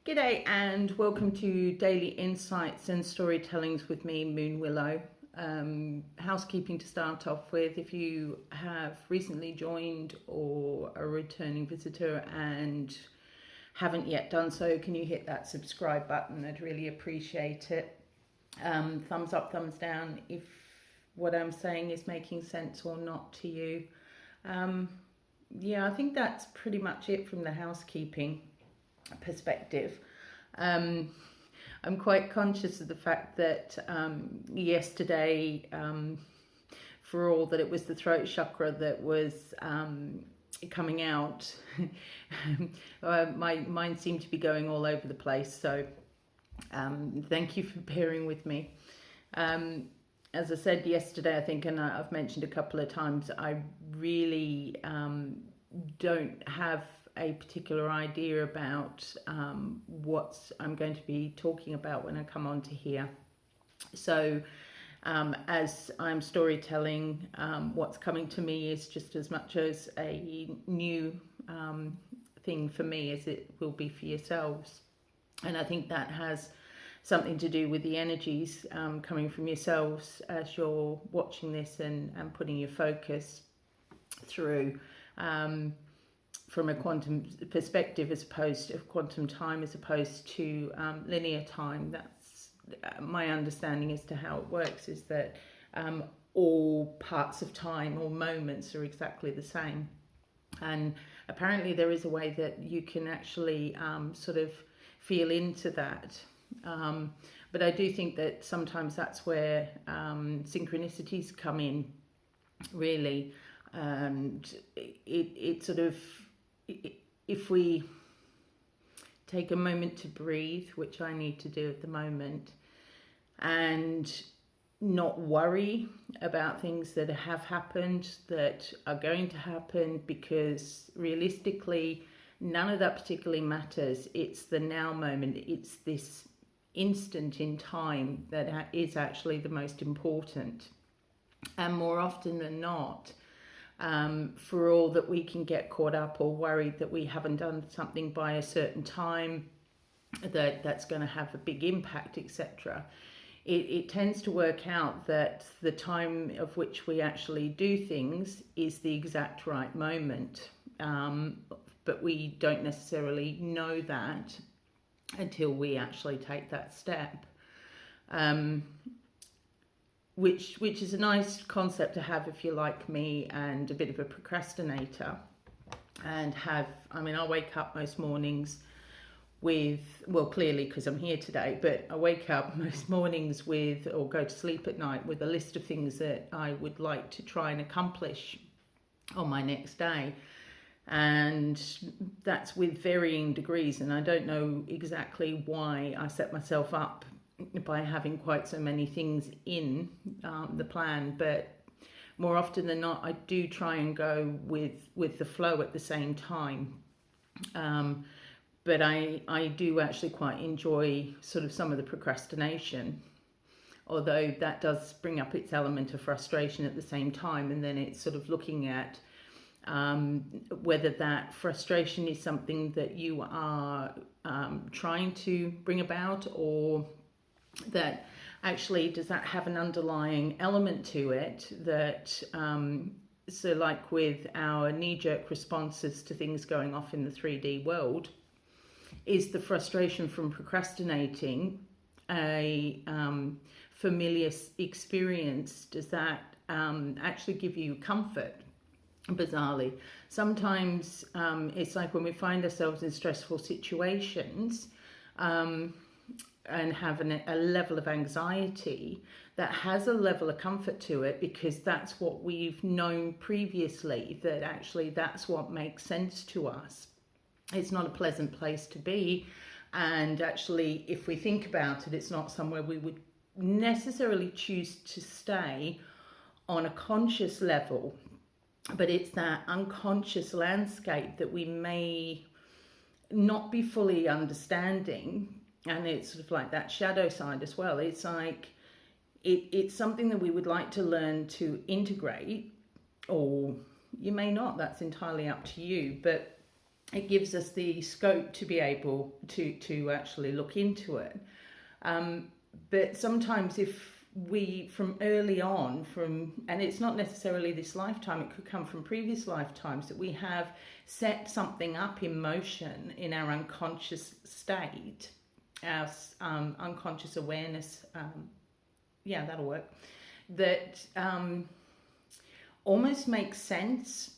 G'day and welcome to Daily Insights and Storytellings with me, Moon Willow. Housekeeping to start off with. If you have recently joined or a returning visitor and haven't yet done so, can you hit that subscribe button? I'd really appreciate it. Thumbs up, thumbs down if what I'm saying is making sense or not to you. I think that's pretty much it from the housekeeping perspective. I'm quite conscious of the fact that yesterday, for all that it was the throat chakra that was coming out, my mind seemed to be going all over the place. So thank you for bearing with me. As I said yesterday, I think, and I've mentioned a couple of times, I really don't have a particular idea about what I'm going to be talking about when I come on to here. So as I'm storytelling, what's coming to me is just as much as a new thing for me as it will be for yourselves. And I think that has something to do with the energies coming from yourselves as you're watching this and putting your focus through. From a quantum perspective, as opposed to quantum time, as opposed to linear time. That's my understanding as to how it works, is that all parts of time or moments are exactly the same. And apparently there is a way that you can actually sort of feel into that. But I do think that sometimes that's where synchronicities come in, really. And it sort of, if we take a moment to breathe, which I need to do at the moment, and not worry about things that have happened, that are going to happen, because realistically none of that particularly matters. It's the now moment, it's this instant in time that is actually the most important. And more often than not, for all that we can get caught up or worried that we haven't done something by a certain time, that's going to have a big impact, etc. It tends to work out that the time of which we actually do things is the exact right moment, but we don't necessarily know that until we actually take that step. Which is a nice concept to have if you're like me and a bit of a procrastinator, and I wake up most mornings with, well, clearly because I'm here today, but I wake up most mornings with, or go to sleep at night with, a list of things that I would like to try and accomplish on my next day. And that's with varying degrees, and I don't know exactly why I set myself up by having quite so many things in the plan, but more often than not I do try and go with the flow at the same time. But I do actually quite enjoy sort of some of the procrastination, although that does bring up its element of frustration at the same time. And then it's sort of looking at whether that frustration is something that you are trying to bring about, or that actually does that have an underlying element to it that so like with our knee-jerk responses to things going off in the 3D world, is the frustration from procrastinating a familiar experience? Does that actually give you comfort? Bizarrely, sometimes it's like when we find ourselves in stressful situations and have a level of anxiety that has a level of comfort to it, because that's what we've known previously, that actually that's what makes sense to us. It's not a pleasant place to be, and actually if we think about it, it's not somewhere we would necessarily choose to stay on a conscious level, but it's that unconscious landscape that we may not be fully understanding. And it's sort of like that shadow side as well. It's like it's something that we would like to learn to integrate, or you may not, that's entirely up to you. But it gives us the scope to be able to actually look into it. But sometimes if we from early on, and it's not necessarily this lifetime, it could come from previous lifetimes, that we have set something up in motion in our unconscious state, our unconscious awareness, that'll work, that almost makes sense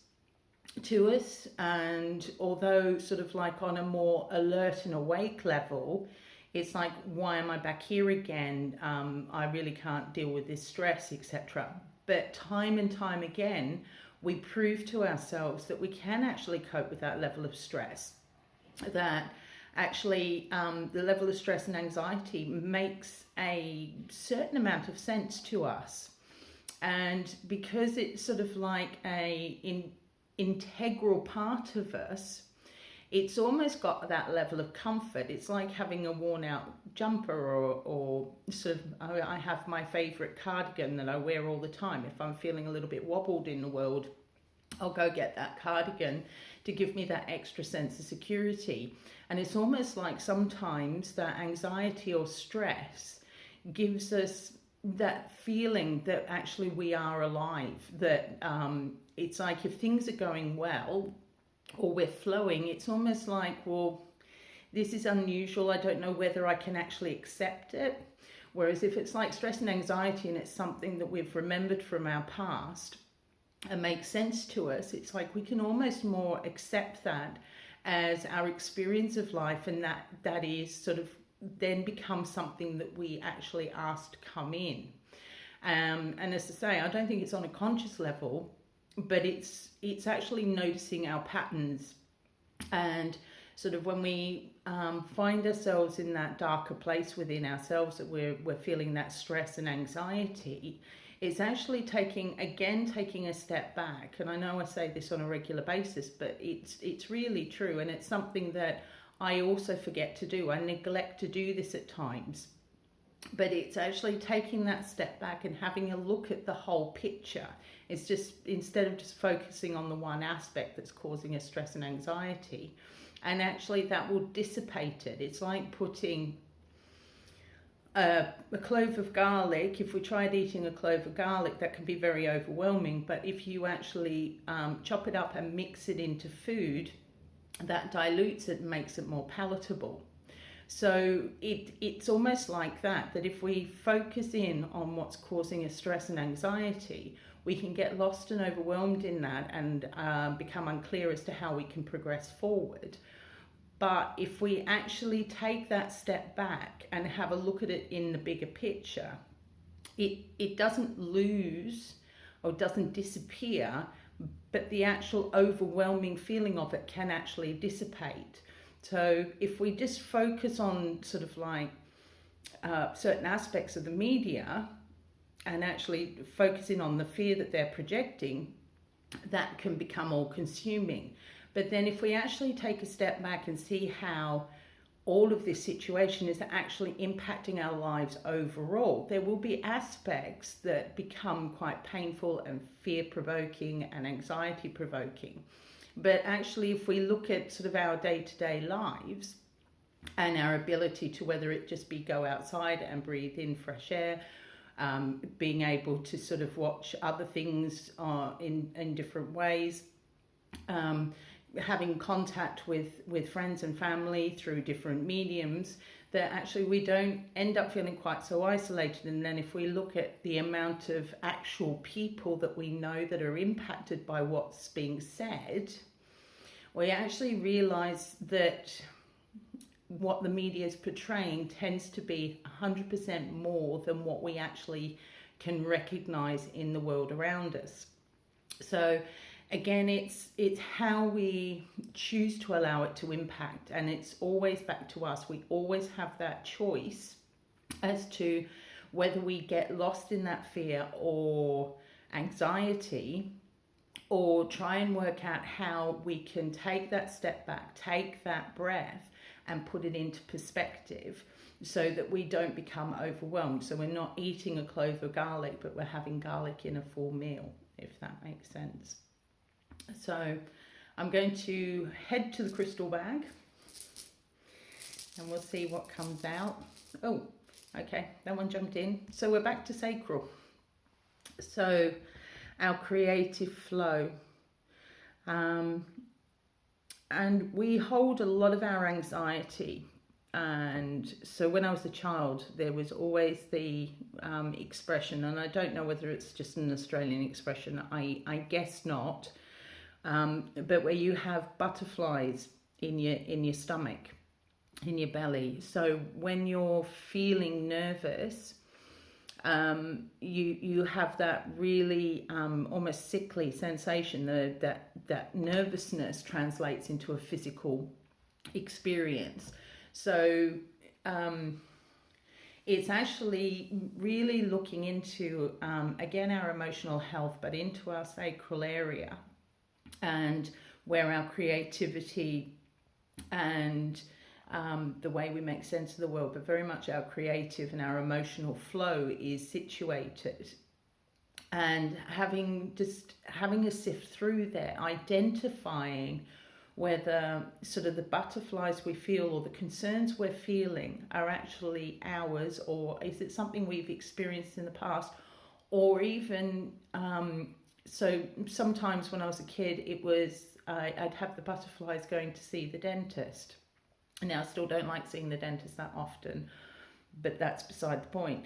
to us. And although sort of like on a more alert and awake level, it's like, why am I back here again? I really can't deal with this stress, etc. But time and time again, we prove to ourselves that we can actually cope with that level of stress. That actually the level of stress and anxiety makes a certain amount of sense to us. And because it's sort of like an integral part of us, it's almost got that level of comfort. It's like having a worn out jumper or sort of, I have my favourite cardigan that I wear all the time. If I'm feeling a little bit wobbled in the world, I'll go get that cardigan to give me that extra sense of security. And it's almost like sometimes that anxiety or stress gives us that feeling that actually we are alive, that it's like if things are going well, or we're flowing, it's almost like, well, this is unusual, I don't know whether I can actually accept it. Whereas if it's like stress and anxiety and it's something that we've remembered from our past and makes sense to us, it's like we can almost more accept that as our experience of life, and that is sort of then becomes something that we actually ask to come in. And as I say, I don't think it's on a conscious level, but it's actually noticing our patterns. And sort of when we find ourselves in that darker place within ourselves, that we're feeling that stress and anxiety, it's actually taking a step back. And I know I say this on a regular basis, but it's really true, and it's something that I also forget to do. I neglect to do this at times. But it's actually taking that step back and having a look at the whole picture. It's just, instead of just focusing on the one aspect that's causing us stress and anxiety, and actually that will dissipate it. It's like putting a clove of garlic. If we tried eating a clove of garlic, that can be very overwhelming. But if you actually chop it up and mix it into food, that dilutes it and makes it more palatable. So it's almost like that if we focus in on what's causing us stress and anxiety, we can get lost and overwhelmed in that and become unclear as to how we can progress forward. But if we actually take that step back and have a look at it in the bigger picture, it doesn't lose or doesn't disappear, but the actual overwhelming feeling of it can actually dissipate. So if we just focus on sort of like certain aspects of the media and actually focusing on the fear that they're projecting, that can become all consuming. But then if we actually take a step back and see how all of this situation is actually impacting our lives overall, there will be aspects that become quite painful and fear-provoking and anxiety-provoking. But actually, if we look at sort of our day-to-day lives and our ability to, whether it just be go outside and breathe in fresh air, being able to sort of watch other things in different ways, having contact with friends and family through different mediums, that actually we don't end up feeling quite so isolated. And then if we look at the amount of actual people that we know that are impacted by what's being said, we actually realize that what the media is portraying tends to be 100% more than what we actually can recognize in the world around us. So again, it's how we choose to allow it to impact, and it's always back to us. We always have that choice as to whether we get lost in that fear or anxiety, or try and work out how we can take that step back, take that breath and put it into perspective so that we don't become overwhelmed. So we're not eating a clove of garlic, but we're having garlic in a full meal, if that makes sense. So I'm going to head to the crystal bag and we'll see what comes out. Oh, okay, that one jumped in. So we're back to sacral. So our creative flow. And we hold a lot of our anxiety. And so when I was a child, there was always the expression, and I don't know whether it's just an Australian expression, I guess not, but where you have butterflies in your stomach, in your belly. So when you're feeling nervous, you have that really almost sickly sensation. That nervousness translates into a physical experience. So it's actually really looking into again our emotional health, but into our sacral area, and where our creativity and the way we make sense of the world, but very much our creative and our emotional flow is situated. And having a sift through there, identifying whether sort of the butterflies we feel or the concerns we're feeling are actually ours, or is it something we've experienced in the past, or even so sometimes when I was a kid, it was I'd have the butterflies going to see the dentist. Now I still don't like seeing the dentist that often, but that's beside the point.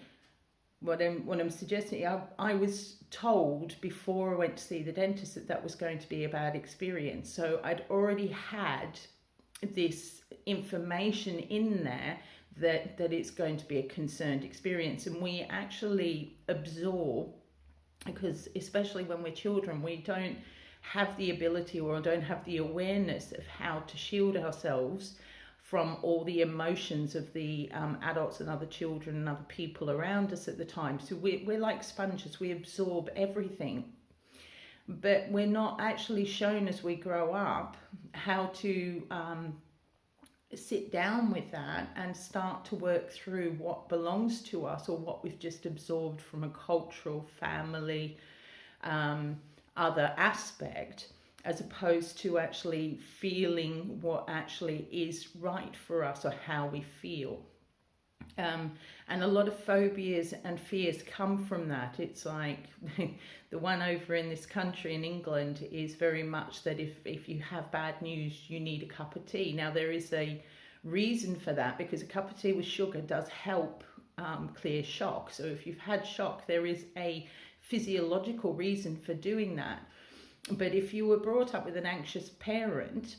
What I'm suggesting, I was told before I went to see the dentist that was going to be a bad experience. So I'd already had this information in there that it's going to be a concerned experience. And we actually absorb, because especially when we're children, we don't have the ability or don't have the awareness of how to shield ourselves from all the emotions of the adults and other children and other people around us at the time. So we're like sponges, we absorb everything. But we're not actually shown as we grow up how to sit down with that and start to work through what belongs to us or what we've just absorbed from a cultural, family, other aspect, as opposed to actually feeling what actually is right for us or how we feel. And a lot of phobias and fears come from that. It's like the one over in this country in England is very much that if you have bad news, you need a cup of tea. Now there is a reason for that, because a cup of tea with sugar does help clear shock. So if you've had shock, there is a physiological reason for doing that. But if you were brought up with an anxious parent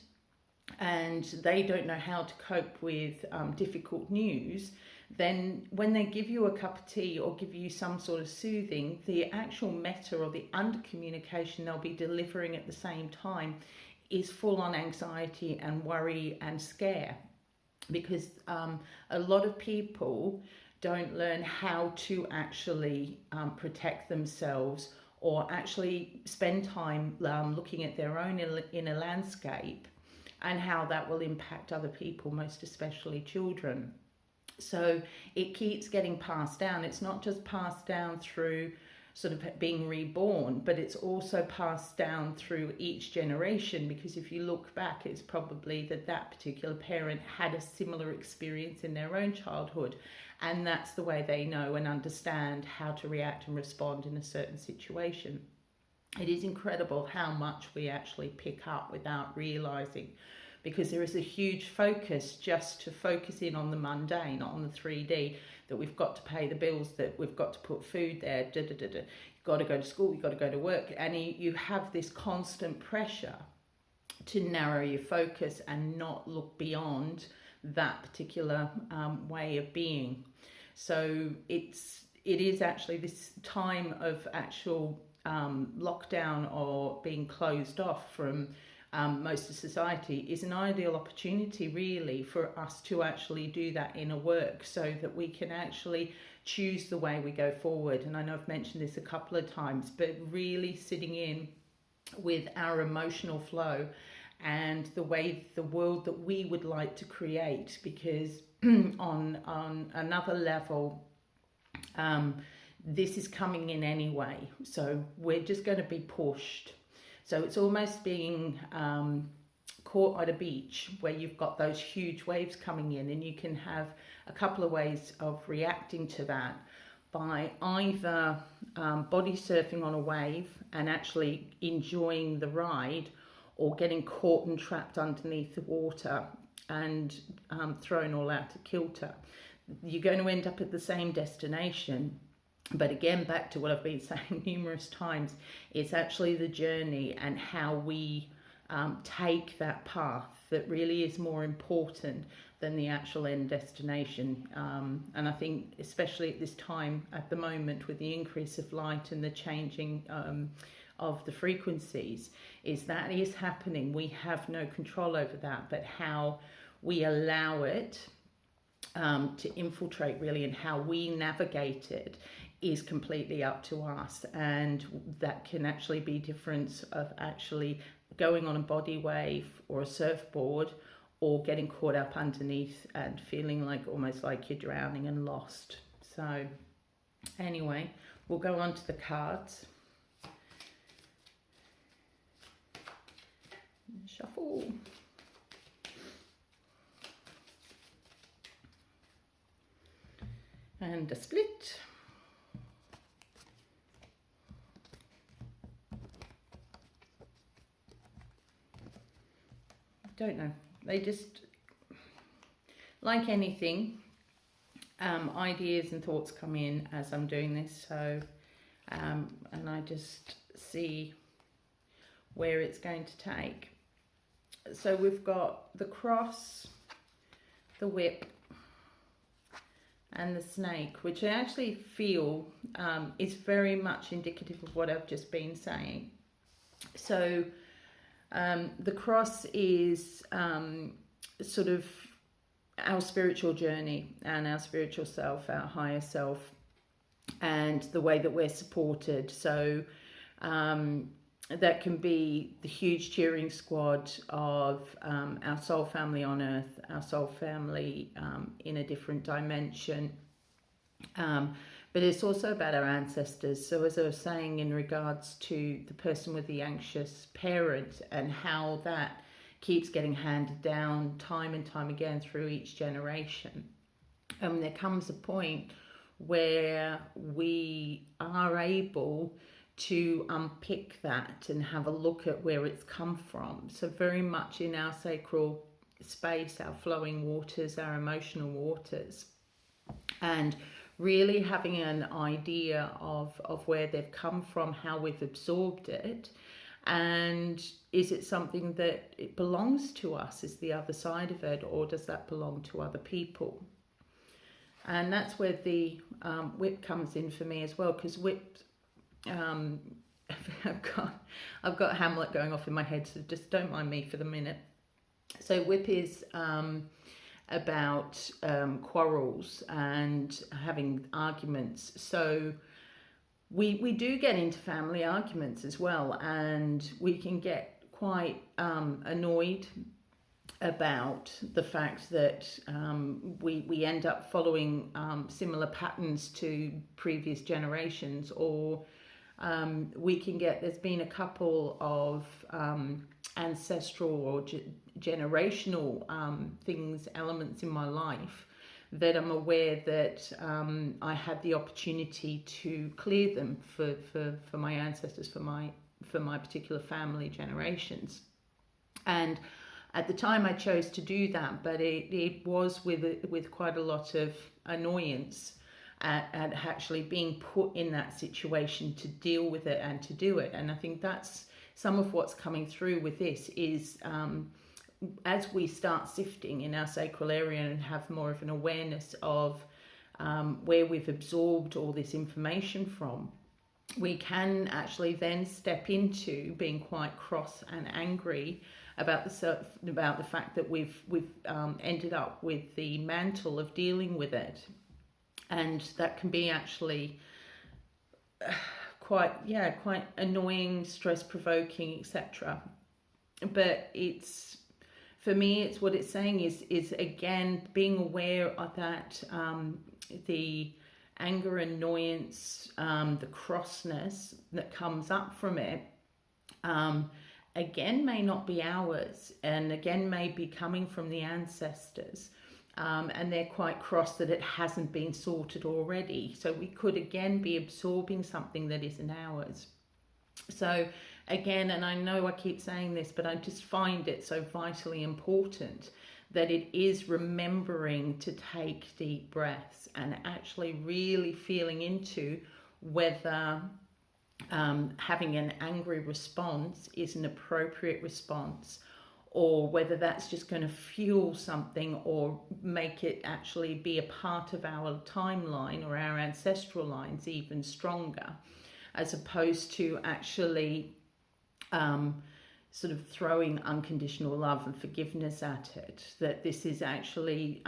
and they don't know how to cope with difficult news, then when they give you a cup of tea or give you some sort of soothing, the actual meta or the under communication they'll be delivering at the same time is full on anxiety and worry and scare. Because a lot of people don't learn how to actually protect themselves, or actually spend time looking at their own inner landscape and how that will impact other people, most especially children. So it keeps getting passed down. It's not just passed down through sort of being reborn, but it's also passed down through each generation, because if you look back, it's probably that particular parent had a similar experience in their own childhood, and that's the way they know and understand how to react and respond in a certain situation. It is incredible how much we actually pick up without realizing, because there is a huge focus just to focus in on the mundane, on the 3D, that we've got to pay the bills, that we've got to put food there, you've got to go to school, you've got to go to work, and you have this constant pressure to narrow your focus and not look beyond that particular way of being. So it is actually this time of actual lockdown or being closed off from most of society is an ideal opportunity really for us to actually do that inner work, so that we can actually choose the way we go forward. And I know I've mentioned this a couple of times, but really sitting in with our emotional flow and the way, the world that we would like to create, because on another level, this is coming in anyway, so we're just going to be pushed. So it's almost being caught at a beach where you've got those huge waves coming in, and you can have a couple of ways of reacting to that, by either body surfing on a wave and actually enjoying the ride, or getting caught and trapped underneath the water and thrown all out of kilter. You're going to end up at the same destination. But again, back to what I've been saying numerous times, it's actually the journey and how we take that path that really is more important than the actual end destination. And I think especially at this time, at the moment, with the increase of light and the changing of the frequencies, that is happening. We have no control over that, but how we allow it to infiltrate really, and how we navigate it, is completely up to us. And that can actually be difference of actually going on a body wave or a surfboard, or getting caught up underneath and feeling like almost like you're drowning and lost. So anyway, we'll go on to the cards. Shuffle. And a split. Don't know. They just, like anything, ideas and thoughts come in as I'm doing this. So, and I just see where it's going to take. So we've got the cross, the whip, and the snake, which I actually feel is very much indicative of what I've just been saying. So the cross is sort of our spiritual journey and our spiritual self, our higher self, and the way that we're supported. So that can be the huge cheering squad of our soul family on earth, our soul family in a different dimension. But it's also about our ancestors. So as I was saying, in regards to the person with the anxious parent, and how that keeps getting handed down time and time again through each generation. There comes a point where we are able to unpick that and have a look at where it's come from. So very much in our sacral space, our flowing waters, our emotional waters, and really having an idea of where they've come from, how we've absorbed it, and is it something that it belongs to us, is the other side of it, or does that belong to other people? And that's where the whip comes in for me as well, because whip, I've got Hamlet going off in my head, so just don't mind me for the minute. So whip is about quarrels and having arguments. So we do get into family arguments as well, and we can get quite annoyed about the fact that we end up following similar patterns to previous generations, or we can get, there's been a couple of ancestral or generational things, elements in my life that I'm aware that I had the opportunity to clear them for my ancestors, for my particular family generations. And at the time I chose to do that, but it was with quite a lot of annoyance at actually being put in that situation to deal with it and to do it. And I think that's some of what's coming through with this is as we start sifting in our sacral area and have more of an awareness of where we've absorbed all this information from, we can actually then step into being quite cross and angry about the fact that we've ended up with the mantle of dealing with it, and that can be actually quite annoying, stress provoking, etc. But it's, for me, it's what it's saying is again being aware of that, the anger, annoyance, the crossness that comes up from it, again may not be ours, and again may be coming from the ancestors. And they're quite cross that it hasn't been sorted already. So we could again be absorbing something that isn't ours. So again, and I know I keep saying this, but I just find it so vitally important that it is remembering to take deep breaths and actually really feeling into whether having an angry response is an appropriate response, or whether that's just going to fuel something or make it actually be a part of our timeline or our ancestral lines even stronger, as opposed to actually sort of throwing unconditional love and forgiveness at it. That this is actually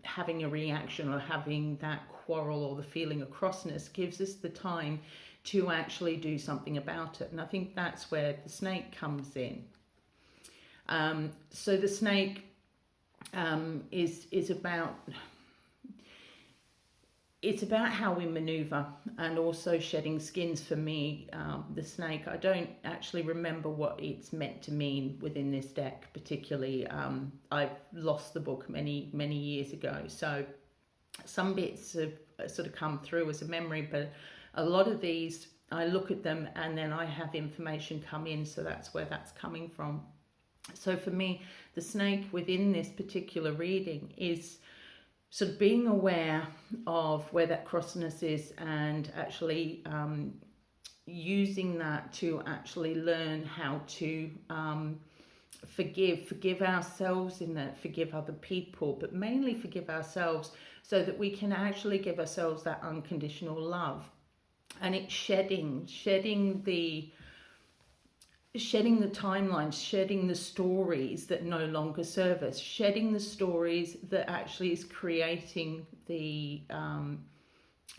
having a reaction or having that quarrel or the feeling of crossness gives us the time to actually do something about it. And I think that's where the snake comes in. So the snake is about, it's about how we maneuver, and also shedding skins. For me, the snake, I don't actually remember what it's meant to mean within this deck particularly. I've lost the book many years ago, so some bits have sort of come through as a memory, but a lot of these I look at them and then I have information come in, so that's where that's coming from. So for me, the snake within this particular reading is sort of being aware of where that crossness is, and actually using that to actually learn how to forgive ourselves in that, forgive other people, but mainly forgive ourselves, so that we can actually give ourselves that unconditional love. And it's shedding the timelines, shedding the stories that no longer serve us, shedding the stories that actually is creating the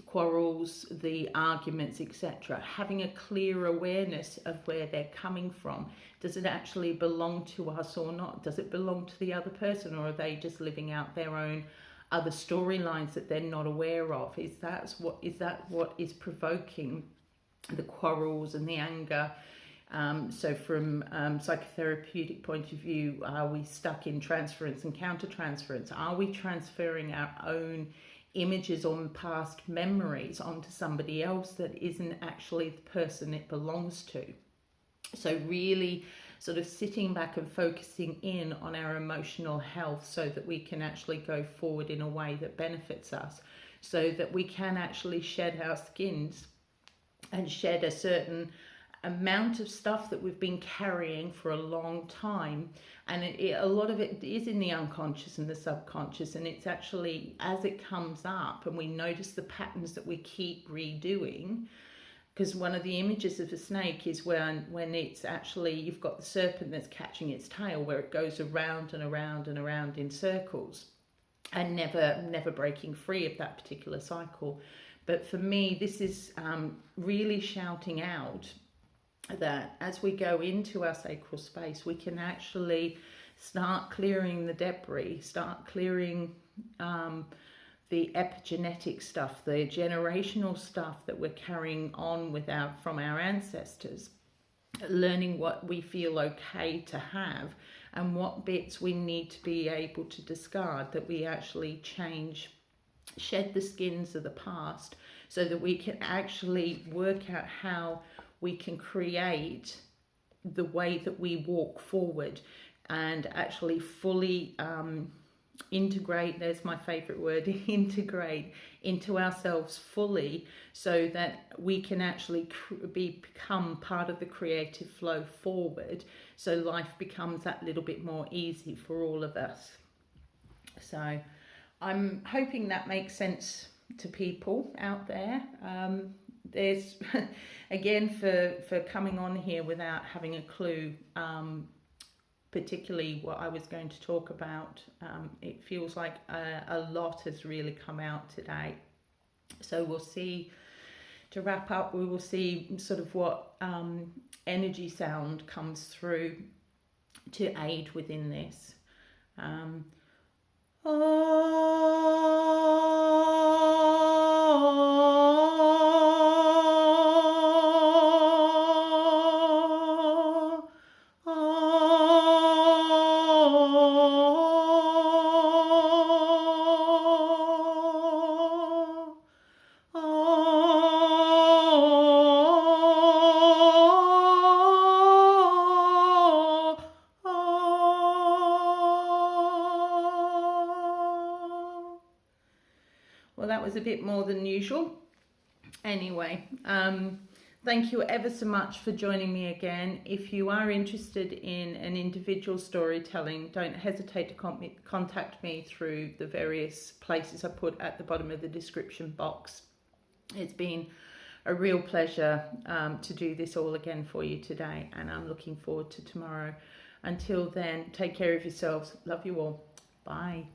quarrels, the arguments, etc. Having a clear awareness of where they're coming from. Does it actually belong to us or not? Does it belong to the other person, or are they just living out their own other storylines that they're not aware of? Is that what is provoking the quarrels and the anger? So from psychotherapeutic point of view, are we stuck in transference and countertransference? Are we transferring our own images on past memories onto somebody else that isn't actually the person it belongs to? So really sort of sitting back and focusing in on our emotional health, so that we can actually go forward in a way that benefits us, so that we can actually shed our skins and shed a certain amount of stuff that we've been carrying for a long time. And a lot of it is in the unconscious and the subconscious, and it's actually as it comes up and we notice the patterns that we keep redoing. Because one of the images of a snake is when it's actually, you've got the serpent that's catching its tail, where it goes around and around and around in circles and never breaking free of that particular cycle. But for me, this is really shouting out that as we go into our sacral space, we can actually start clearing the debris, start clearing the epigenetic stuff, the generational stuff that we're carrying on from our ancestors, learning what we feel okay to have and what bits we need to be able to discard, that we actually shed the skins of the past, so that we can actually work out how we can create the way that we walk forward, and actually fully integrate, there's my favorite word, integrate into ourselves fully, so that we can actually become part of the creative flow forward, so life becomes that little bit more easy for all of us. So I'm hoping that makes sense to people out there. There's again, for coming on here without having a clue, particularly what I was going to talk about, it feels like a lot has really come out today. So we'll see, to wrap up, we will see sort of what energy sound comes through to aid within this. well, that was a bit more than usual. Anyway, thank you ever so much for joining me again. If you are interested in an individual storytelling, don't hesitate to contact me through the various places I put at the bottom of the description box. It's been a real pleasure to do this all again for you today, and I'm looking forward to tomorrow. Until then, take care of yourselves. Love you all. Bye.